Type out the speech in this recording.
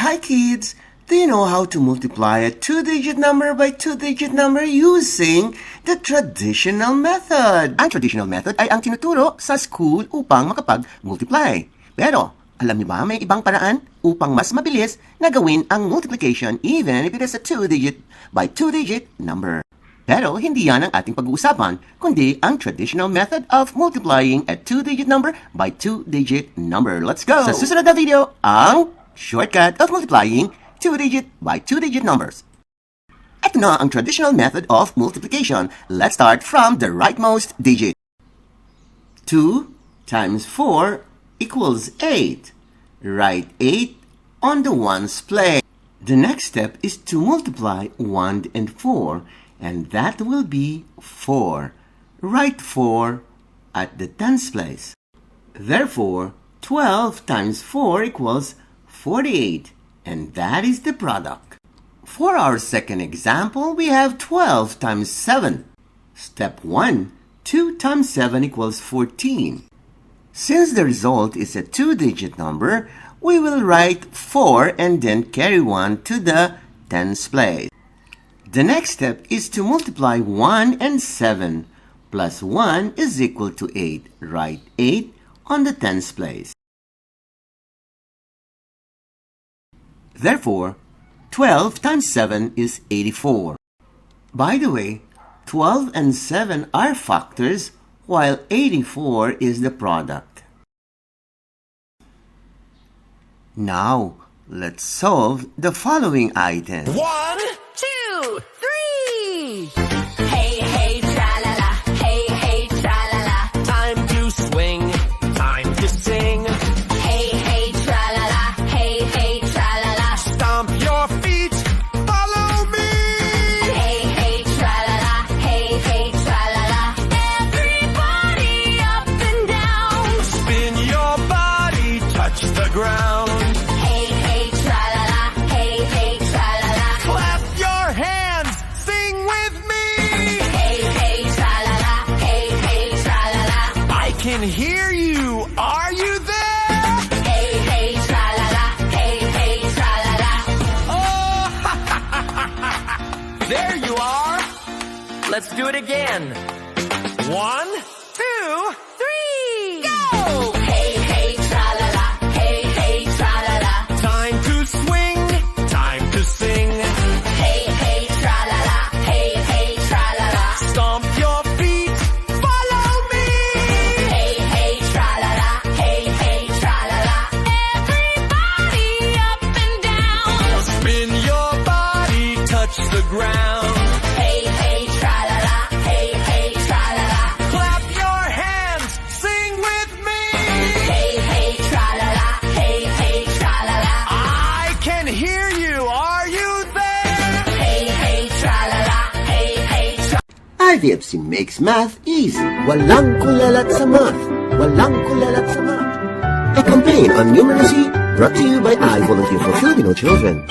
Hi kids! Do you know how to multiply a two-digit number by two-digit number using the traditional method? Ang traditional method ay ang tinuturo sa school upang makapag-multiply. Pero, alam niyo ba may ibang paraan upang mas mabilis na gawin ang multiplication even if it is a two-digit by two-digit number? Pero hindi yan ang ating pag-uusapan, kundi ang traditional method of multiplying a two-digit number by two-digit number. Let's go! Sa susunod na video, ang shortcut of multiplying two-digit by two-digit numbers. Ito na ang traditional method of multiplication. Let's start from the rightmost digit. 2 times 4 equals 8. Write 8 on the ones place. The next step is to multiply 1 and 4, and that will be 4. Write 4 at the tens place. Therefore, 12 times 4 equals 48, and that is the product. For our second example, we have 12 times 7. Step 1. 2 times 7 equals 14. Since the result is a two-digit number, we will write 4 and then carry 1 to the tens place. The next step is to multiply 1 and 7. Plus 1 is equal to 8. Write 8 on the tens place. Therefore, 12 times 7 is 84. By the way, 12 and 7 are factors, while 84 is the product. Now, let's solve the following item. 1, 2, 3. Hey, hey, tra-la-la. Hey, hey, tra-la-la. Time to swing. Time to sing. Hey, hey, tra-la-la. Hey, hey, tra-la-la. Stomp your feet. Follow me. Hey, hey, tra-la-la. Hey, hey, tra-la-la. Everybody up and down. Spin your body. Touch the ground. Hey, hey, tra-la-la. Hey, hey, tra-la-la. Clap your hands. Sing with me. Hey, hey, tra-la-la. Hey, hey, tra-la-la. I can hear you. Are you there? Hey, hey, tra-la-la. Hey, hey, tra-la-la. Oh, there you are. Let's do it again. 1, 2, 3. Go! Hey, hey, tra-la-la. Hey, hey, tra-la-la. Time to swing. Time to sing. Hey, hey, tra-la-la. Hey, hey, tra-la-la. Stomp your feet. Follow me. Hey, hey, tra-la-la. Hey, hey, tra-la-la. Everybody up and down. Spin your body. Touch the ground. Hey, hey, tra-la-la. Hey, hey, tra-la-la. Clap your hands. Sing with me. Hey, hey, tra-la-la. Hey, hey, tra-la-la. I can hear you. Are you there? Hey, hey, tra-la-la. Hey, hey, tra-la-la. IVFC makes math easy. Walang kulelat sa math. Walang kulelat sa math. A campaign on numeracy brought to you by I Volunteer for Filipino Children.